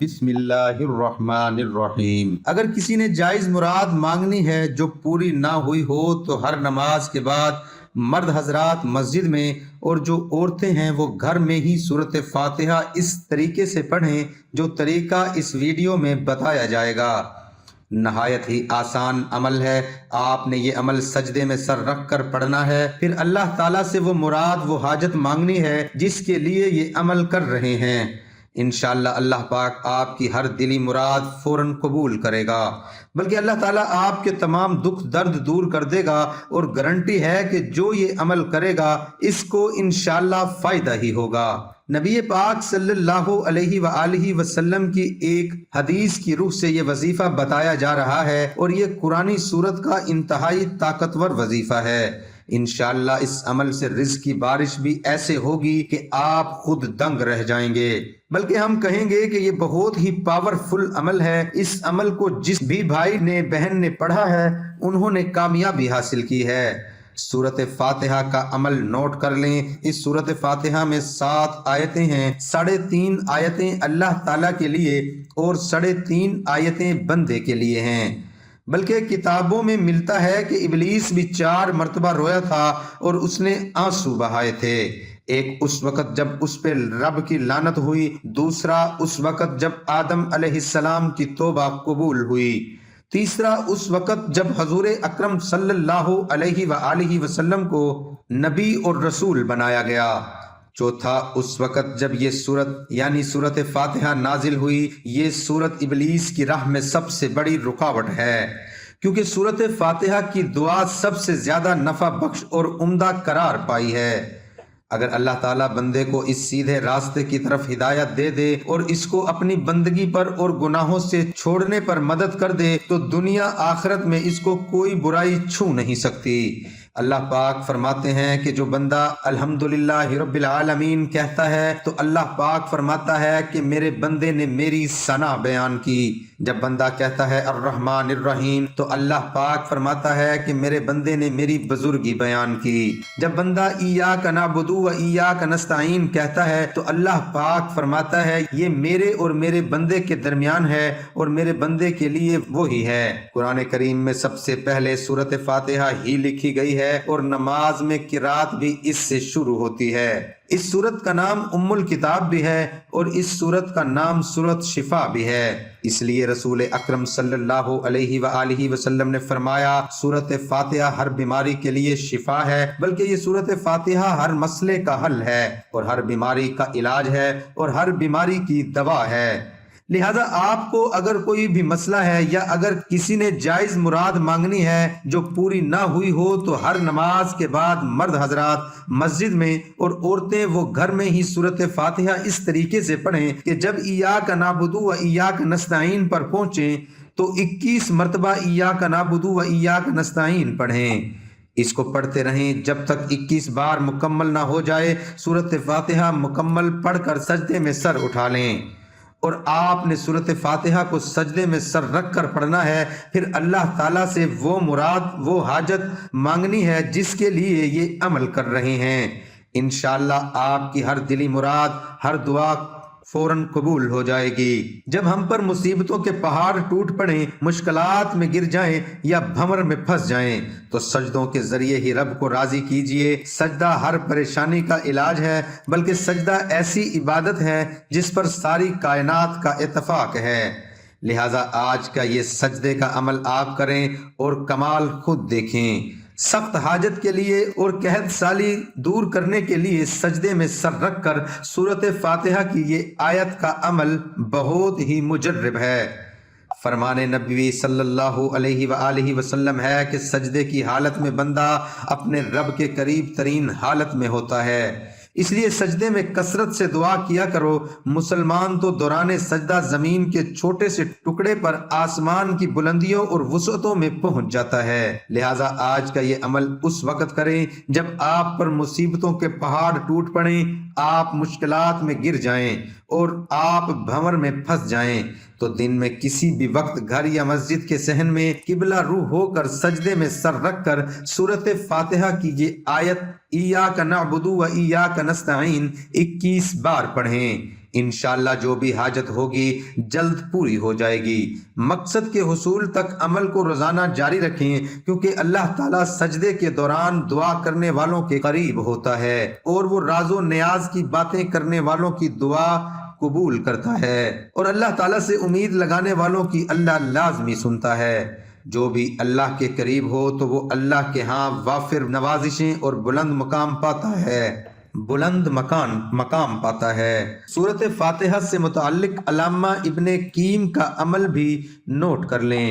بسم اللہ الرحمن الرحیم۔ اگر کسی نے جائز مراد مانگنی ہے جو پوری نہ ہوئی ہو تو ہر نماز کے بعد مرد حضرات مسجد میں اور جو عورتیں ہیں وہ گھر میں ہی سورۃ فاتحہ اس طریقے سے پڑھیں جو طریقہ اس ویڈیو میں بتایا جائے گا۔ نہایت ہی آسان عمل ہے۔ آپ نے یہ عمل سجدے میں سر رکھ کر پڑھنا ہے، پھر اللہ تعالیٰ سے وہ مراد وہ حاجت مانگنی ہے جس کے لیے یہ عمل کر رہے ہیں۔ انشاءاللہ اللہ پاک آپ کی ہر دلی مراد فوراً قبول کرے گا، بلکہ اللہ تعالیٰ آپ کے تمام دکھ درد دور کر دے گا، اور گارنٹی ہے کہ جو یہ عمل کرے گا اس کو انشاءاللہ فائدہ ہی ہوگا۔ نبی پاک صلی اللہ علیہ وآلہ وسلم کی ایک حدیث کی روح سے یہ وظیفہ بتایا جا رہا ہے، اور یہ قرآنی سورت کا انتہائی طاقتور وظیفہ ہے۔ انشاءاللہ اس عمل سے رزق کی بارش بھی ایسے ہوگی کہ آپ خود دنگ رہ جائیں گے، بلکہ ہم کہیں گے کہ یہ بہت ہی پاورفل عمل ہے۔ اس عمل کو جس بھی بھائی نے بہن نے پڑھا ہے انہوں نے کامیابی حاصل کی ہے۔ سورۃ فاتحہ کا عمل نوٹ کر لیں۔ اس سورۃ فاتحہ میں 7 آیتیں ہیں، 3.5 آیتیں اللہ تعالیٰ کے لیے اور 3.5 آیتیں بندے کے لیے ہیں۔ بلکہ کتابوں میں ملتا ہے کہ ابلیس بھی 4 مرتبہ رویا تھا اور اس نے آنسو بہائے تھے۔ ایک اس وقت جب اس پہ رب کی لعنت ہوئی، دوسرا اس وقت جب آدم علیہ السلام کی توبہ قبول ہوئی، تیسرا اس وقت جب حضور اکرم صلی اللہ علیہ وآلہ وسلم کو نبی اور رسول بنایا گیا، چوتھا اس وقت جب یہ سورت یعنی سورۃ فاتحہ نازل ہوئی۔ یہ سورت ابلیس کی راہ میں سب سے بڑی رکاوٹ ہے، کیونکہ سورۃ فاتحہ کی دعا سب سے زیادہ نفع بخش اور عمدہ قرار پائی ہے۔ اگر اللہ تعالیٰ بندے کو اس سیدھے راستے کی طرف ہدایت دے دے اور اس کو اپنی بندگی پر اور گناہوں سے چھوڑنے پر مدد کر دے تو دنیا آخرت میں اس کو کوئی برائی چھو نہیں سکتی۔ اللہ پاک فرماتے ہیں کہ جو بندہ الحمدللہ رب العالمین کہتا ہے تو اللہ پاک فرماتا ہے کہ میرے بندے نے میری ثنا بیان کی۔ جب بندہ کہتا ہے الرحمن الرحیم تو اللہ پاک فرماتا ہے کہ میرے بندے نے میری بزرگی بیان کی۔ جب بندہ ایاک نعبد و ایاک نستعین کہتا ہے تو اللہ پاک فرماتا ہے یہ میرے اور میرے بندے کے درمیان ہے اور میرے بندے کے لیے وہی ہے۔ قرآن کریم میں سب سے پہلے سورۃ فاتحہ ہی لکھی گئی ہے اور نماز میں قرات بھی اس سے شروع ہوتی ہے۔ اس سورت کا نام ام الکتاب بھی ہے اور اس سورت کا نام سورت شفا بھی ہے۔ اس لیے رسول اکرم صلی اللہ علیہ وآلہ وسلم نے فرمایا سورت فاتحہ ہر بیماری کے لیے شفا ہے، بلکہ یہ سورت فاتحہ ہر مسئلے کا حل ہے اور ہر بیماری کا علاج ہے اور ہر بیماری کی دوا ہے۔ لہذا آپ کو اگر کوئی بھی مسئلہ ہے یا اگر کسی نے جائز مراد مانگنی ہے جو پوری نہ ہوئی ہو تو ہر نماز کے بعد مرد حضرات مسجد میں اور عورتیں وہ گھر میں ہی سورۃ فاتحہ اس طریقے سے پڑھیں کہ جب ایاک نعبد و ایاک نستعین پر پہنچیں تو 21 مرتبہ ایاک نعبد و ایاک نستعین پڑھیں۔ اس کو پڑھتے رہیں جب تک 21 بار مکمل نہ ہو جائے۔ سورۃ فاتحہ مکمل پڑھ کر سجدے میں سر اٹھا لیں، اور آپ نے سورۃ فاتحہ کو سجدے میں سر رکھ کر پڑھنا ہے۔ پھر اللہ تعالیٰ سے وہ مراد وہ حاجت مانگنی ہے جس کے لیے یہ عمل کر رہے ہیں۔ انشاءاللہ آپ کی ہر دلی مراد ہر دعا فوراً قبول ہو جائے گی۔ جب ہم پر مصیبتوں کے پہاڑ ٹوٹ پڑیں، مشکلات میں گر جائیں یا بھنور میں پھنس جائیں تو سجدوں کے ذریعے ہی رب کو راضی کیجئے۔ سجدہ ہر پریشانی کا علاج ہے، بلکہ سجدہ ایسی عبادت ہے جس پر ساری کائنات کا اتفاق ہے۔ لہٰذا آج کا یہ سجدے کا عمل آپ کریں اور کمال خود دیکھیں۔ سخت حاجت کے لیے اور قحط سالی دور کرنے کے لیے سجدے میں سر رکھ کر سورۃ فاتحہ کی یہ آیت کا عمل بہت ہی مجرب ہے۔ فرمان نبوی صلی اللہ علیہ وآلہ وسلم ہے کہ سجدے کی حالت میں بندہ اپنے رب کے قریب ترین حالت میں ہوتا ہے، اس لیے سجدے میں کثرت سے دعا کیا کرو۔ مسلمان تو دوران سجدہ زمین کے چھوٹے سے ٹکڑے پر آسمان کی بلندیوں اور وسعتوں میں پہنچ جاتا ہے۔ لہٰذا آج کا یہ عمل اس وقت کریں جب آپ پر مصیبتوں کے پہاڑ ٹوٹ پڑیں، آپ مشکلات میں گر جائیں اور آپ بھنور میں پھنس جائیں تو دن میں کسی بھی وقت گھر یا مسجد کے صحن میں قبلہ رو ہو کر سجدے میں سر رکھ کر سورۃ فاتحہ کی یہ آیت ایاک نعبد و ایاک نستعین 21 بار پڑھیں۔ انشاءاللہ جو بھی حاجت ہوگی جلد پوری ہو جائے گی۔ مقصد کے حصول تک عمل کو روزانہ جاری رکھیں، کیونکہ اللہ تعالیٰ سجدے کے دوران دعا کرنے والوں کے قریب ہوتا ہے اور وہ راز و نیاز کی باتیں کرنے والوں کی دعا قبول کرتا ہے، اور اللہ تعالیٰ سے امید لگانے والوں کی اللہ لازمی سنتا ہے۔ جو بھی اللہ کے قریب ہو تو وہ اللہ کے ہاں وافر نوازشیں اور بلند مقام پاتا ہے۔ سورۃ فاتحہ سے متعلق علامہ ابن قیم کا عمل بھی نوٹ کر لیں۔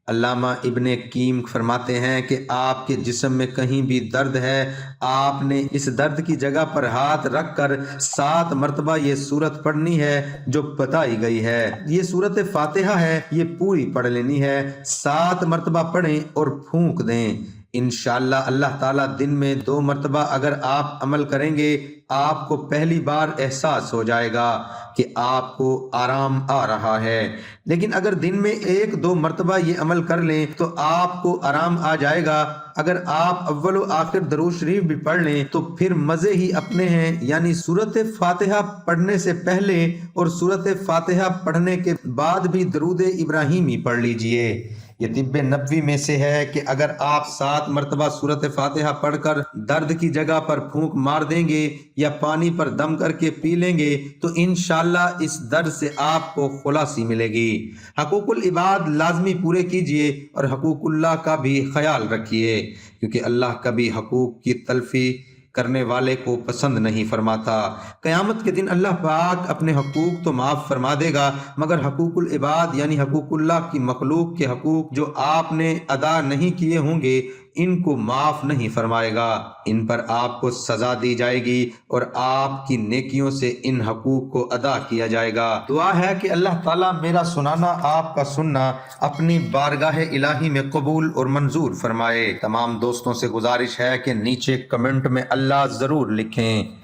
علامہ ابن قیم فرماتے ہیں کہ آپ کے جسم میں کہیں بھی درد ہے، آپ نے اس درد کی جگہ پر ہاتھ رکھ کر 7 مرتبہ یہ سورت پڑھنی ہے جو بتائی گئی ہے۔ یہ سورۃ فاتحہ ہے، یہ پوری پڑھ لینی ہے، 7 مرتبہ پڑھیں اور پھونک دیں۔ انشاءاللہ اللہ تعالیٰ دن میں 2 مرتبہ اگر آپ عمل کریں گے، آپ کو پہلی بار احساس ہو جائے گا کہ آپ کو آرام آ رہا ہے، لیکن اگر دن میں 1-2 مرتبہ یہ عمل کر لیں تو آپ کو آرام آ جائے گا۔ اگر آپ اول و آخر درود شریف بھی پڑھ لیں تو پھر مزے ہی اپنے ہیں، یعنی سورۃ فاتحہ پڑھنے سے پہلے اور سورۃ فاتحہ پڑھنے کے بعد بھی درود ابراہیمی پڑھ لیجئے۔ یہ طب نبوی میں سے ہے کہ اگر آپ 7 مرتبہ سورۃ فاتحہ پڑھ کر درد کی جگہ پر پھونک مار دیں گے یا پانی پر دم کر کے پی لیں گے تو انشاءاللہ اس درد سے آپ کو خلاصی ملے گی۔ حقوق العباد لازمی پورے کیجئے اور حقوق اللہ کا بھی خیال رکھیے، کیونکہ اللہ کبھی حقوق کی تلفی کرنے والے کو پسند نہیں فرماتا۔ قیامت کے دن اللہ پاک اپنے حقوق تو معاف فرما دے گا، مگر حقوق العباد یعنی حقوق اللہ کی مخلوق کے حقوق جو آپ نے ادا نہیں کیے ہوں گے، ان کو معاف نہیں فرمائے گا۔ ان پر آپ کو سزا دی جائے گی اور آپ کی نیکیوں سے ان حقوق کو ادا کیا جائے گا۔ دعا ہے کہ اللہ تعالیٰ میرا سنانا، آپ کا سننا اپنی بارگاہ الہی میں قبول اور منظور فرمائے۔ تمام دوستوں سے گزارش ہے کہ نیچے کمنٹ میں اللہ ضرور لکھیں۔